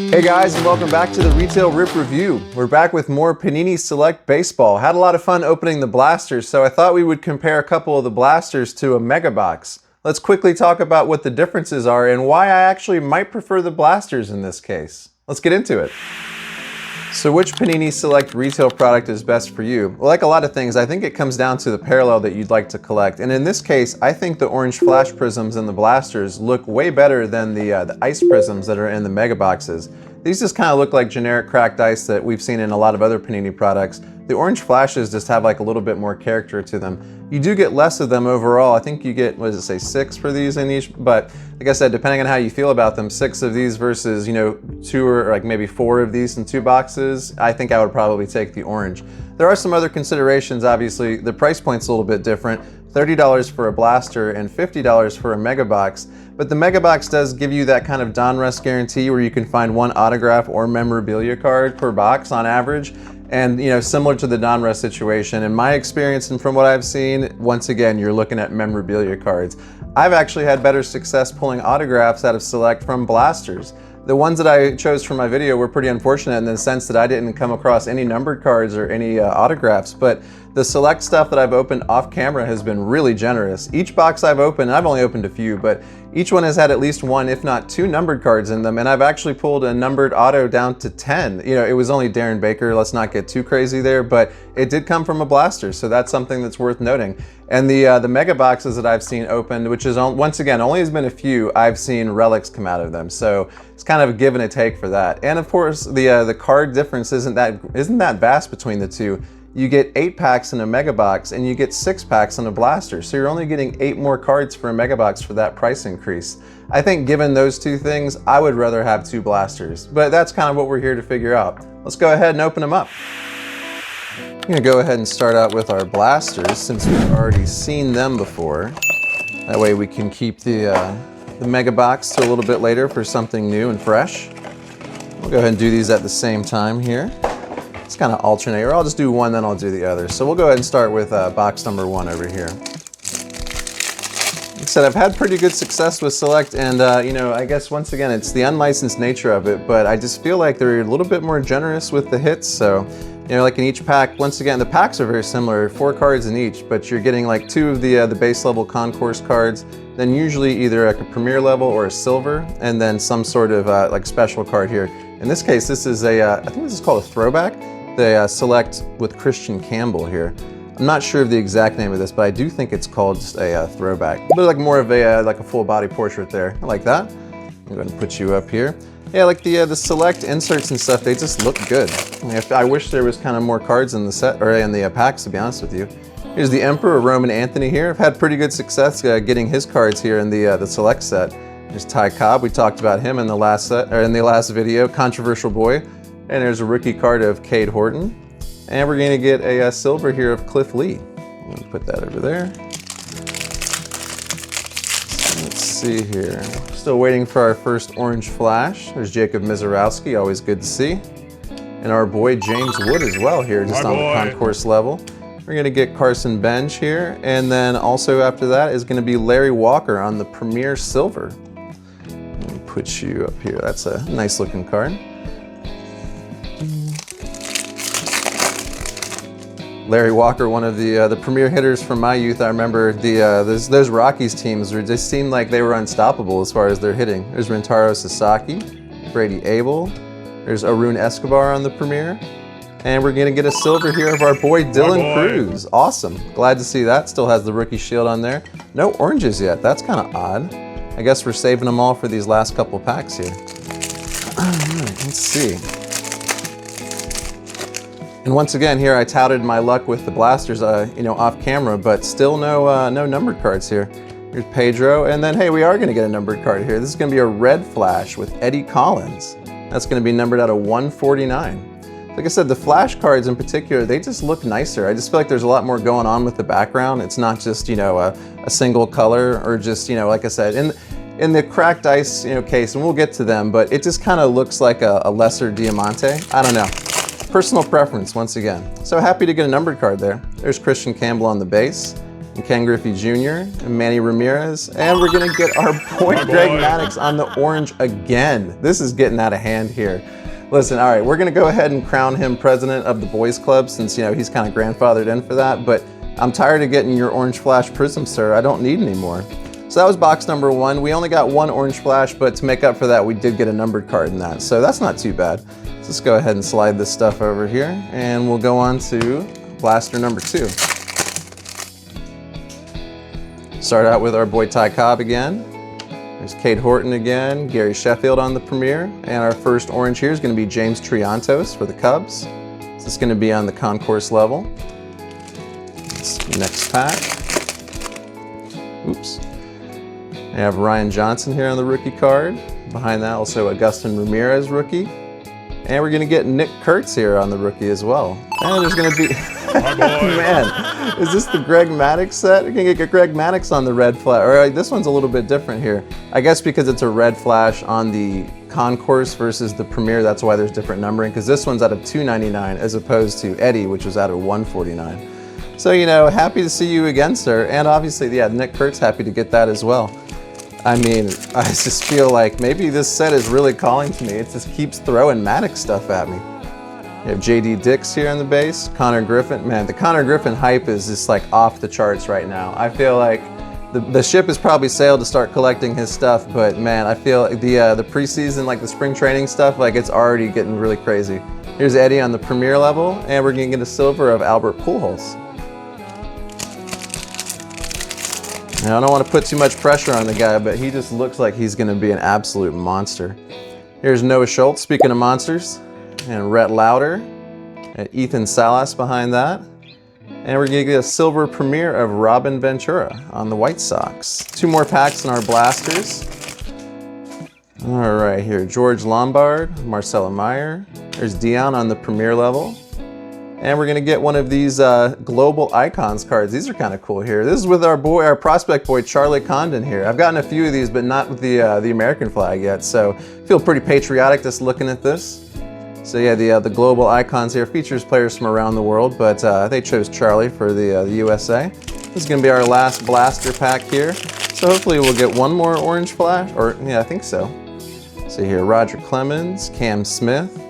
Hey guys, and welcome back to the Retail Rip Review. We're back with more Panini Select Baseball. Had a lot of fun opening the blasters, so I thought we would compare a couple of the blasters to a mega box. Let's quickly talk about what the differences are and why I actually might prefer the blasters in this case. Let's get into it. So which Panini Select retail product is best for you? Well, like a lot of things, I think it comes down to the parallel that you'd like to collect. And in this case, I think the orange flash prisms in the blasters look way better than the ice prisms that are in the mega boxes. These just kind of look like generic cracked ice that we've seen in a lot of other Panini products. The orange flashes just have like a little bit more character to them. You do get less of them overall. I think you get, what does it say, 6 for these in each, but like I said, depending on how you feel about them, 6 of these versus, 2 or like maybe 4 of these in 2 boxes, I think I would probably take the orange. There are some other considerations, obviously. The price point's a little bit different. $30 for a blaster and $50 for a mega box. But the mega box does give you that kind of Donruss guarantee where you can find 1 autograph or memorabilia card per box on average. And similar to the Donruss situation, in my experience and from what I've seen, once again, you're looking at memorabilia cards. I've actually had better success pulling autographs out of Select from blasters. The ones that I chose for my video were pretty unfortunate in the sense that I didn't come across any numbered cards or any autographs, but the Select stuff that I've opened off camera has been really generous. Each box I've opened, I've only opened a few, but each one has had at least 1, if not 2 numbered cards in them, and I've actually pulled a numbered auto down to 10. It was only Darren Baker, let's not get too crazy there, but it did come from a blaster, so that's something that's worth noting. And the mega boxes that I've seen opened, which is once again only has been a few, I've seen relics come out of them, so it's kind of a give and a take for that. And of course, the card difference isn't that vast between the two. You get 8 packs in a mega box and you get 6 packs in a blaster. So you're only getting 8 more cards for a mega box for that price increase. I think given those two things, I would rather have 2 blasters, but that's kind of what we're here to figure out. Let's go ahead and open them up. I'm gonna go ahead and start out with our blasters since we've already seen them before. That way we can keep the mega box to a little bit later for something new and fresh. We'll go ahead and do these at the same time here. It's kind of alternate, or I'll just do one, then I'll do the other. So we'll go ahead and start with box number 1 over here. Like I said, I've had pretty good success with Select, and I guess once again, it's the unlicensed nature of it, but I just feel like they're a little bit more generous with the hits. So, like in each pack, once again, the packs are very similar, 4 cards in each, but you're getting like 2 of the base level concourse cards, then usually either like a premier level or a silver, and then some sort of like special card here. In this case, this is I think this is called a throwback. They Select with Christian Campbell here. I'm not sure of the exact name of this, but I do think it's called just a throwback. But like more of a like a full body portrait there. I like that. I'm going to put you up here. Yeah, like the Select inserts and stuff, they just look good. I wish there was kind of more cards in the set or in the packs, to be honest with you. Here's the Emperor Roman Anthony here. I've had pretty good success getting his cards here in the Select set. There's Ty Cobb. We talked about him in the last set or in the last video. Controversial boy. And there's a rookie card of Cade Horton. And we're gonna get a silver here of Cliff Lee. I'm gonna put that over there. Let's see here. Still waiting for our first orange flash. There's Jacob Mizorowski, always good to see. And our boy James Wood as well here, just on the concourse level. We're gonna get Carson Bench here. And then also after that is gonna be Larry Walker on the Premier Silver. Let me put you up here. That's a nice looking card. Larry Walker, one of the premier hitters from my youth. I remember those Rockies teams just seemed like they were unstoppable as far as their hitting. There's Rentaro Sasaki, Brady Abel. There's Arun Escobar on the premier. And we're gonna get a silver here of our boy Dylan Cruz. Awesome, glad to see that. Still has the rookie shield on there. No oranges yet, that's kind of odd. I guess we're saving them all for these last couple packs here. All right, let's see. And once again, here I touted my luck with the blasters, off camera, but still no numbered cards here. Here's Pedro, and then hey, we are going to get a numbered card here. This is going to be a red flash with Eddie Collins. That's going to be numbered out of 149. Like I said, the flash cards in particular, they just look nicer. I just feel like there's a lot more going on with the background. It's not just a single color or just like I said in the cracked ice case, and we'll get to them, but it just kind of looks like a lesser Diamante. I don't know. Personal preference, once again. So happy to get a numbered card there. There's Christian Campbell on the base. and Ken Griffey Jr., and Manny Ramirez, and we're gonna get our boy Greg Maddux on the orange again. This is getting out of hand here. Listen, all right, we're gonna go ahead and crown him president of the boys club since, you know, he's kind of grandfathered in for that, but I'm tired of getting your orange flash prism, sir. I don't need any more. So that was box number 1. We only got 1 orange flash, but to make up for that, we did get a numbered card in that. So that's not too bad. So let's go ahead and slide this stuff over here, and we'll go on to blaster number 2. Start out with our boy Ty Cobb again. There's Cade Horton again, Gary Sheffield on the premiere, and our first orange here is going to be James Triantos for the Cubs. This is going to be on the concourse level. Next pack. Oops. I have Ryan Johnson here on the rookie card. Behind that, also Agustin Ramirez rookie. And we're going to get Nick Kurtz here on the rookie as well. And there's going to be... Man, is this the Greg Maddux set? We're going to get Greg Maddux on the red flash. Or this one's a little bit different here. I guess because it's a red flash on the concourse versus the premiere, that's why there's different numbering. Because this one's out of $2.99 as opposed to Eddie, which was out of $1.49. So, you know, happy to see you again, sir. And obviously, yeah, Nick Kurtz happy to get that as well. I mean, I just feel like maybe this set is really calling to me. It just keeps throwing Maddux stuff at me. You have JD Dix here on the base, Connor Griffin. Man, the Connor Griffin hype is just like off the charts right now. I feel like the ship has probably sailed to start collecting his stuff, but man, I feel like the preseason, like the spring training stuff, like it's already getting really crazy. Here's Eddie on the premier level, and we're gonna get a silver of Albert Pujols. Now, I don't want to put too much pressure on the guy, but he just looks like he's going to be an absolute monster. Here's Noah Schultz, speaking of monsters, and Rhett Lauder, and Ethan Salas behind that. And we're going to get a silver premiere of Robin Ventura on the White Sox. 2 more packs in our blasters. All right, here, George Lombard, Marcelo Meyer. There's Dion on the premier level. And we're gonna get one of these Global Icons cards. These are kind of cool here. This is with our prospect boy, Charlie Condon here. I've gotten a few of these, but not with the American flag yet. So I feel pretty patriotic just looking at this. So yeah, the Global Icons here features players from around the world, but they chose Charlie for the USA. This is gonna be our last blaster pack here. So hopefully we'll get one more orange flash, or yeah, I think so. So here, Roger Clemens, Cam Smith,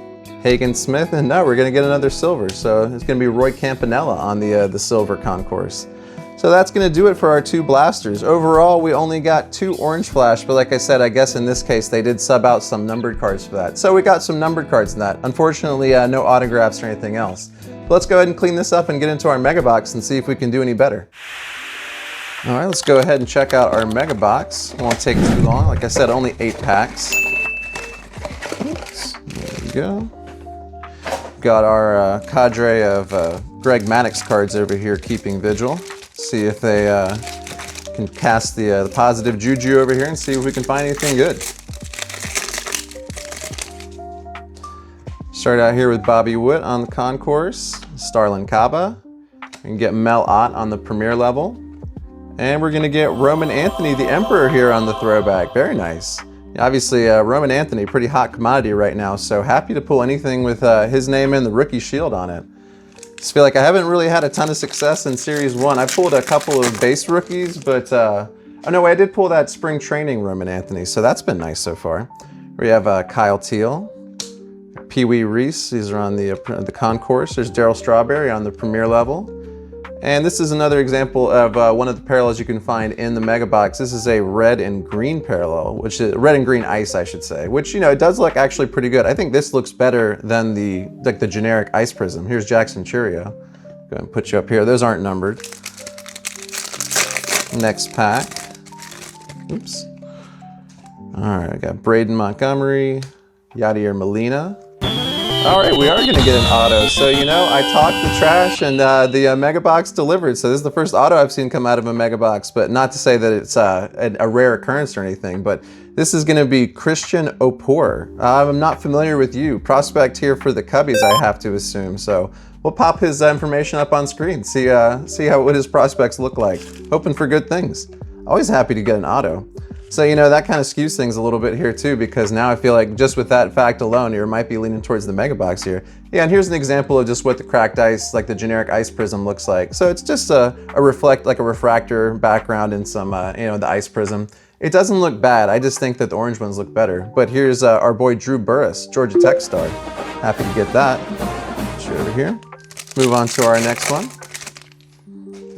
Hagen Smith, and now we're going to get another silver. So it's going to be Roy Campanella on the silver concourse. So that's going to do it for our 2 blasters. Overall, we only got 2 orange flash, but like I said, I guess in this case they did sub out some numbered cards for that. So we got some numbered cards in that. Unfortunately, no autographs or anything else. But let's go ahead and clean this up and get into our mega box and see if we can do any better. All right, let's go ahead and check out our mega box. It won't take too long. Like I said, only 8 packs. Oops, there we go. Got our cadre of Greg Maddux cards over here keeping vigil. See if they can cast the positive juju over here and see if we can find anything good. Start out here with Bobby Witt on the concourse, Starlin Caba. We can get Mel Ott on the premier level. And we're gonna get Roman Anthony, the Emperor, here on the throwback. Very nice. Obviously, Roman Anthony, pretty hot commodity right now, so happy to pull anything with his name and the rookie shield on it. Just feel like I haven't really had a ton of success in Series 1. I pulled a couple of base rookies, but, oh no, I did pull that spring training Roman Anthony, so that's been nice so far. We have Kyle Teal, Pee Wee Reese, these are on the concourse. There's Darryl Strawberry on the premier level. And this is another example of one of the parallels you can find in the mega box. This is a red and green parallel, which is red and green ice, I should say, which, you know, it does look actually pretty good. I think this looks better than the generic ice prism. Here's Jackson Churio. Go ahead and put you up here. Those aren't numbered. Next pack. Oops. All right, I got Braden Montgomery, Yadier Molina. All right, we are going to get an auto. So, you know, I talked the trash and the mega box delivered. So this is the first auto I've seen come out of a mega box, but not to say that it's a rare occurrence or anything, but this is going to be Christian Opor. I'm not familiar with you. Prospect here for the Cubbies, I have to assume. So we'll pop his information up on screen, see what his prospects look like. Hoping for good things. Always happy to get an auto. So, you know, that kind of skews things a little bit here too, because now I feel like just with that fact alone, you might be leaning towards the mega box here. Yeah, and here's an example of just what the cracked ice, like the generic ice prism looks like. So it's just a refractor background in some, you know, the ice prism. It doesn't look bad. I just think that the orange ones look better. But here's our boy Drew Burress, Georgia Tech star. Happy to get that. Put you over here. Move on to our next one.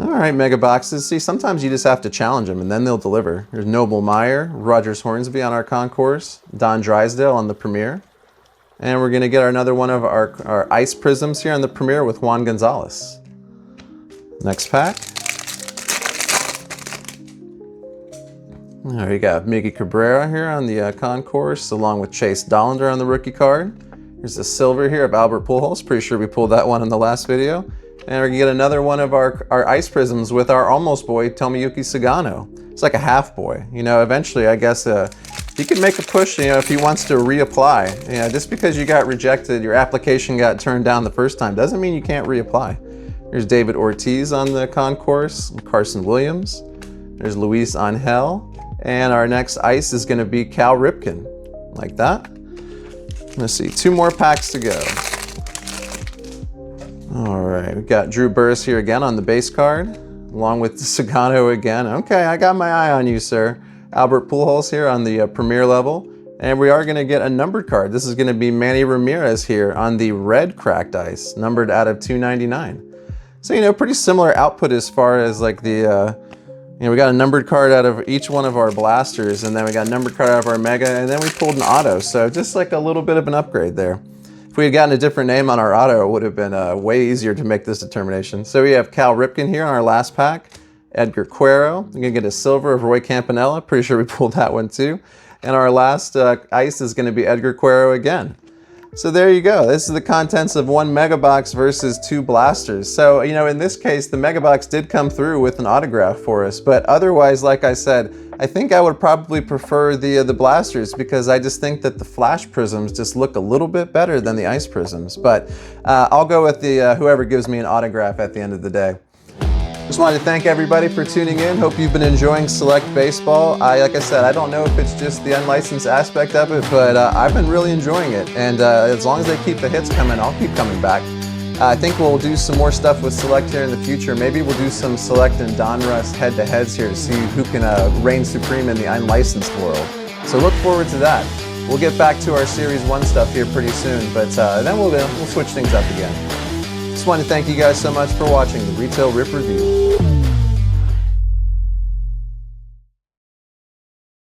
All right, mega boxes. See, sometimes you just have to challenge them and then they'll deliver. There's Noble Meyer, Rogers Hornsby on our concourse, Don Drysdale on the Premier. And we're gonna get another one of our ice prisms here on the Premier with Juan Gonzalez. Next pack. There you got Miggy Cabrera here on the concourse, along with Chase Dollander on the rookie card. Here's a silver here of Albert Pujols. Pretty sure we pulled that one in the last video. And we're gonna get another one of our ice prisms with our almost boy, Tomoyuki Sugano. It's like a half boy. You know, eventually, I guess, he could make a push, you know, if he wants to reapply. You know, just because you got rejected, your application got turned down the first time, doesn't mean you can't reapply. Here's David Ortiz on the concourse, Carson Williams. There's Luis Angel. And our next ice is gonna be Cal Ripken, like that. Let's see, 2 more packs to go. All right, we've got Drew Burress here again on the base card, along with Sugano again. Okay, I got my eye on you, sir. Albert Pujols here on the Premier level. And we are gonna get a numbered card. This is gonna be Manny Ramirez here on the red cracked ice, numbered out of 299. So, you know, pretty similar output as far as like the, you know, we got a numbered card out of each one of our blasters, and then we got a numbered card out of our mega, and then we pulled an auto. So just like a little bit of an upgrade there. If we had gotten a different name on our auto, it would have been way easier to make this determination. So we have Cal Ripken here on our last pack, Edgar Quero. We're gonna get a silver of Roy Campanella. Pretty sure we pulled that one too. And our last ice is gonna be Edgar Quero again. So there you go. This is the contents of 1 mega box versus 2 blasters. So, you know, in this case, the mega box did come through with an autograph for us, but otherwise, like I said, I think I would probably prefer the blasters, because I just think that the flash prisms just look a little bit better than the ice prisms. But I'll go with the whoever gives me an autograph at the end of the day. Just wanted to thank everybody for tuning in. Hope you've been enjoying Select Baseball. Like I said, I don't know if it's just the unlicensed aspect of it, but I've been really enjoying it. And as long as they keep the hits coming, I'll keep coming back. I think we'll do some more stuff with Select here in the future. Maybe we'll do some Select and Donruss head-to-heads here to see who can reign supreme in the unlicensed world. So look forward to that. We'll get back to our Series 1 stuff here pretty soon, but then we'll switch things up again. Just want to thank you guys so much for watching the Retail Rip Review.